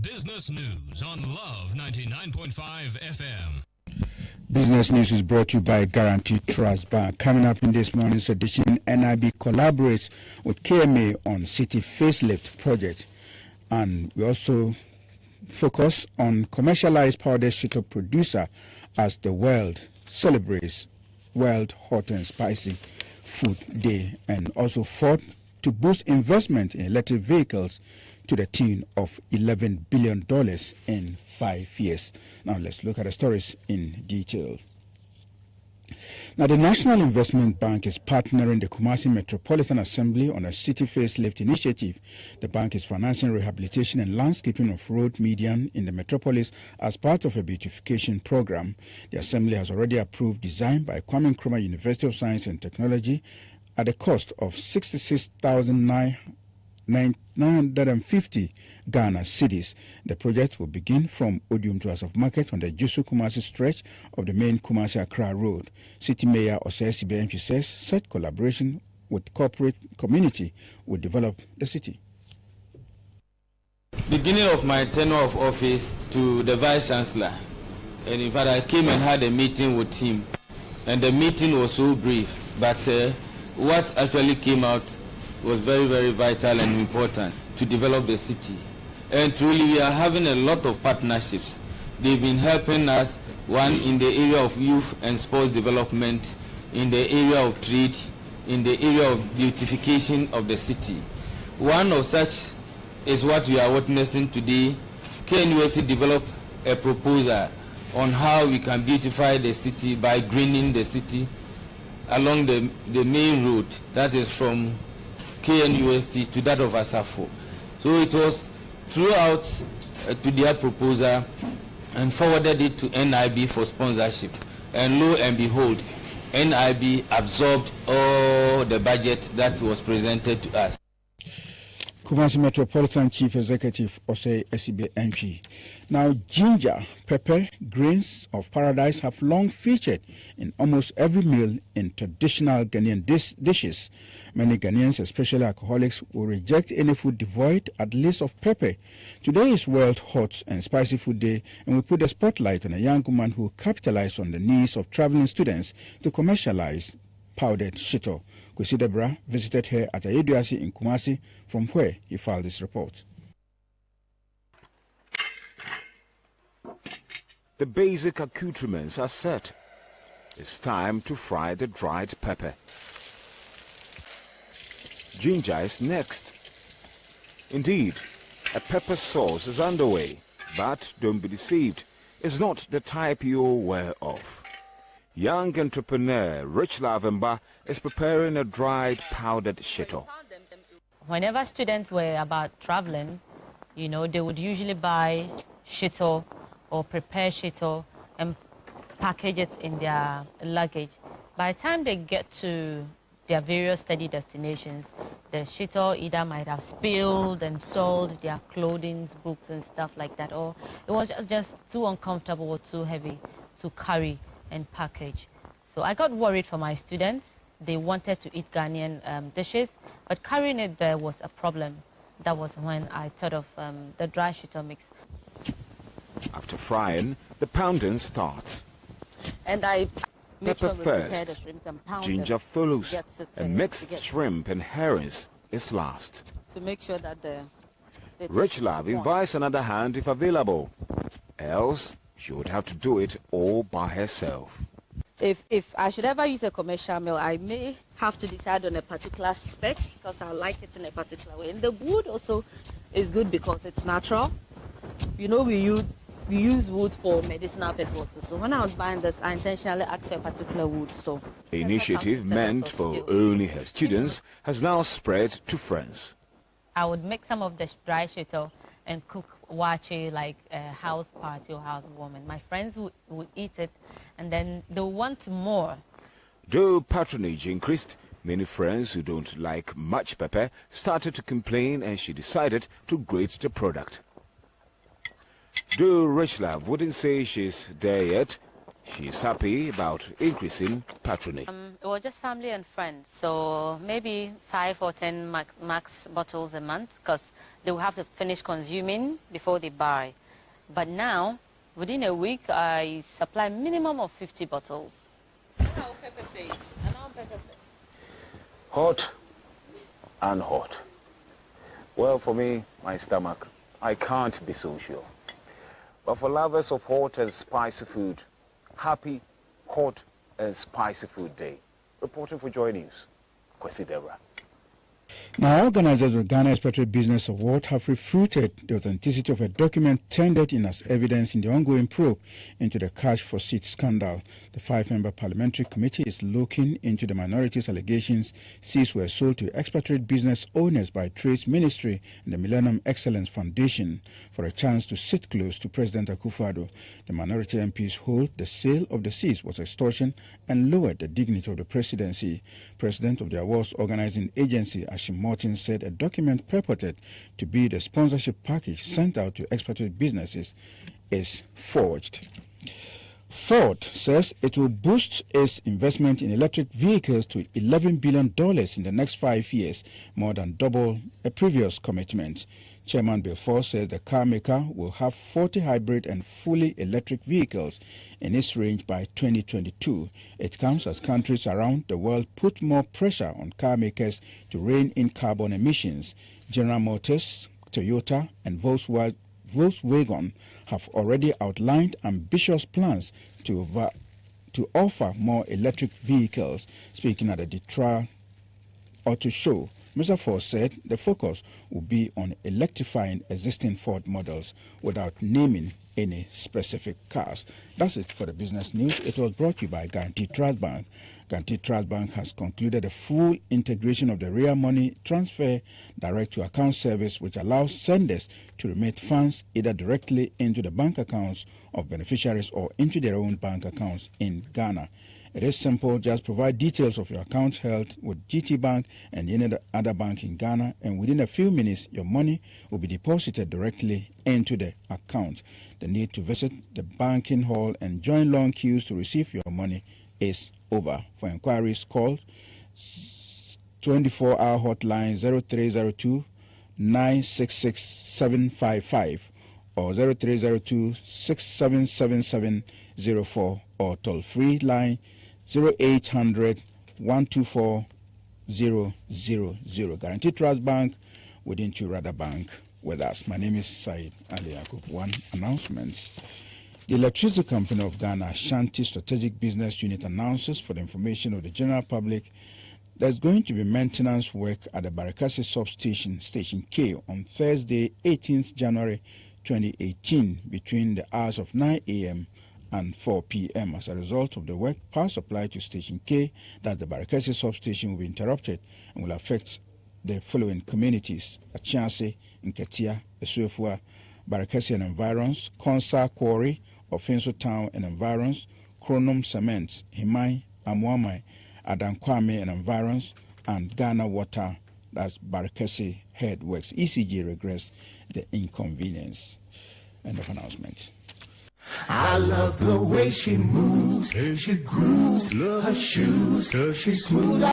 Business News on Love 99.5 FM. Business News is brought to you by Guaranteed Trust Bank. Coming up in this morning's edition, NIB collaborates with KMA on city facelift project. And we also focus on commercialized powder sugar producer as the world celebrates World Hot and Spicy Food Day, and also fought to boost investment in electric vehicles to the tune of $11 billion in 5 years. Now let's look at the stories in detail. Now, the National Investment Bank is partnering the Kumasi Metropolitan Assembly on a city facelift initiative. The bank is financing rehabilitation and landscaping of road median in the metropolis as part of a beautification program. The Assembly has already approved design by Kwame Nkrumah University of Science and Technology at a cost of 66,950 Ghana cedis. The project will begin from Odium to House of Market on the Jusu-Kumasi stretch of the main Kumasi-Accra Road. City Mayor SAEED BMG says such collaboration with corporate community will develop the city. Beginning of my tenure of office to the Vice Chancellor, and in fact I came and had a meeting with him, and the meeting was so brief, but what actually came out was very, very vital and important to develop the city. And truly we are having a lot of partnerships. They've been helping us, one in the area of youth and sports development, in the area of trade, in the area of beautification of the city. One of such is what we are witnessing today. KNUST developed a proposal on how we can beautify the city by greening the city along the main road, that is from KNUST to that of Asafo. So it was throughout to their proposal and forwarded it to NIB for sponsorship. And lo and behold, NIB absorbed all the budget that was presented to us. Kumasi Metropolitan Chief Executive SAEED MG. Now, ginger, pepper, grains of paradise have long featured in almost every meal in traditional Ghanaian dishes. Many Ghanaians, especially alcoholics, will reject any food devoid at least of pepper. Today is World Hot and Spicy Food Day, and we put the spotlight on a young woman who capitalized on the needs of traveling students to commercialize powdered shito. Kwesi Debra visited her at Ayeduasi in Kumasi, from where he filed this report. The basic accoutrements are set. It's time to fry the dried pepper. Ginger is next. Indeed, a pepper sauce is underway, but don't be deceived, it's not the type you're aware of. Young entrepreneur Rich Lavemba is preparing a dried powdered shito. Whenever students were about traveling, you know, they would usually buy shito or prepare shito and package it in their luggage. By the time they get to their various study destinations, the shito either might have spilled and soiled their clothing, books and stuff like that, or it was just too uncomfortable or too heavy to carry and package. So I got worried for my students. They wanted to eat Ghanaian dishes, but carrying it there was a problem. That was when I thought of the dry shito mix. After frying, the pounding starts. And I pepper first, ginger follows, and mixed shrimp and herrings is last. To make sure that the Rich Love invites another hand if available, else she would have to do it all by herself. If I should ever use a commercial mill, I may have to decide on a particular spec because I like it in a particular way. And the wood also is good because it's natural. You know, we use wood for medicinal purposes. So when I was buying this, I intentionally asked for a particular wood. So the initiative meant for only her students has now spread to friends. I would make some of the dry shito and cook wache like a house party or housewarming. My friends would eat it and then they'll want more. Though patronage increased, many friends who don't like much pepper started to complain, and she decided to grade the product. Though Rich Love wouldn't say she's there yet, she's happy about increasing patronage. It was just family and friends, so maybe 5 or 10 max bottles a month, because they will have to finish consuming before they buy. But now, within a week, I supply minimum of 50 bottles. Hot and hot. Well, for me, my stomach, I can't be so sure. But for lovers of hot and spicy food, happy Hot and Spicy Food Day. Reporting for Joy News, Kwesi Debra. Now, organizers of Ghana Expatriate Business Award have refuted the authenticity of a document tendered in as evidence in the ongoing probe into the cash for seat scandal. The 5-member parliamentary committee is looking into the minorities' allegations seats were sold to expatriate business owners by Trade Ministry and the Millennium Excellence Foundation for a chance to sit close to President Akufo-Addo. The minority MPs hold the sale of the seats was extortion and lowered the dignity of the presidency. President of the awards organizing agency, Ashim Martin, said a document purported to be the sponsorship package sent out to expatriate businesses is forged. Ford says it will boost its investment in electric vehicles to $11 billion in the next 5 years, more than double a previous commitment. Chairman Bill Ford says the car maker will have 40 hybrid and fully electric vehicles in its range by 2022. It comes as countries around the world put more pressure on car makers to rein in carbon emissions. General Motors, Toyota, and Volkswagen have already outlined ambitious plans to offer more electric vehicles. Speaking at the Detroit Auto Show, Mr. Ford said the focus will be on electrifying existing Ford models without naming any specific cars. That's it for the business news. It was brought to you by Guarantee Trust Bank. Guarantee Trust Bank has concluded a full integration of the real money transfer direct-to-account service, which allows senders to remit funds either directly into the bank accounts of beneficiaries or into their own bank accounts in Ghana. It is simple. Just provide details of your account held with GT Bank and any other bank in Ghana, and within a few minutes, your money will be deposited directly into the account. The need to visit the banking hall and join long queues to receive your money is over. For inquiries, call 24-hour hotline 0302 966 755 or 0302 677704 or toll-free line 0800 124 000. Guarantee Trust Bank within Churada Bank with us. My name is SAEED Ali YAQUB. One announcement. The Electricity Company of Ghana, Ashanti Strategic Business Unit, announces for the information of the general public there's going to be maintenance work at the Barakasi substation, Station K, on Thursday, 18th January 2018, between the hours of 9 a.m. and 4 p.m. As a result of the work, power supply to Station K, that's the Barakasi substation, will be interrupted and will affect the following communities: Achiase, Nketia, Esuefua, Barakasi and environs, Konsa Quarry, Ofinso Town and environs, Kronom Cement, Himai, Amuamai, Adankwame and environs, and Ghana Water, that's Barakasi Headworks. ECG regrets the inconvenience. End of announcement. I love the way she moves, she grooves, her shoes, she's smooth.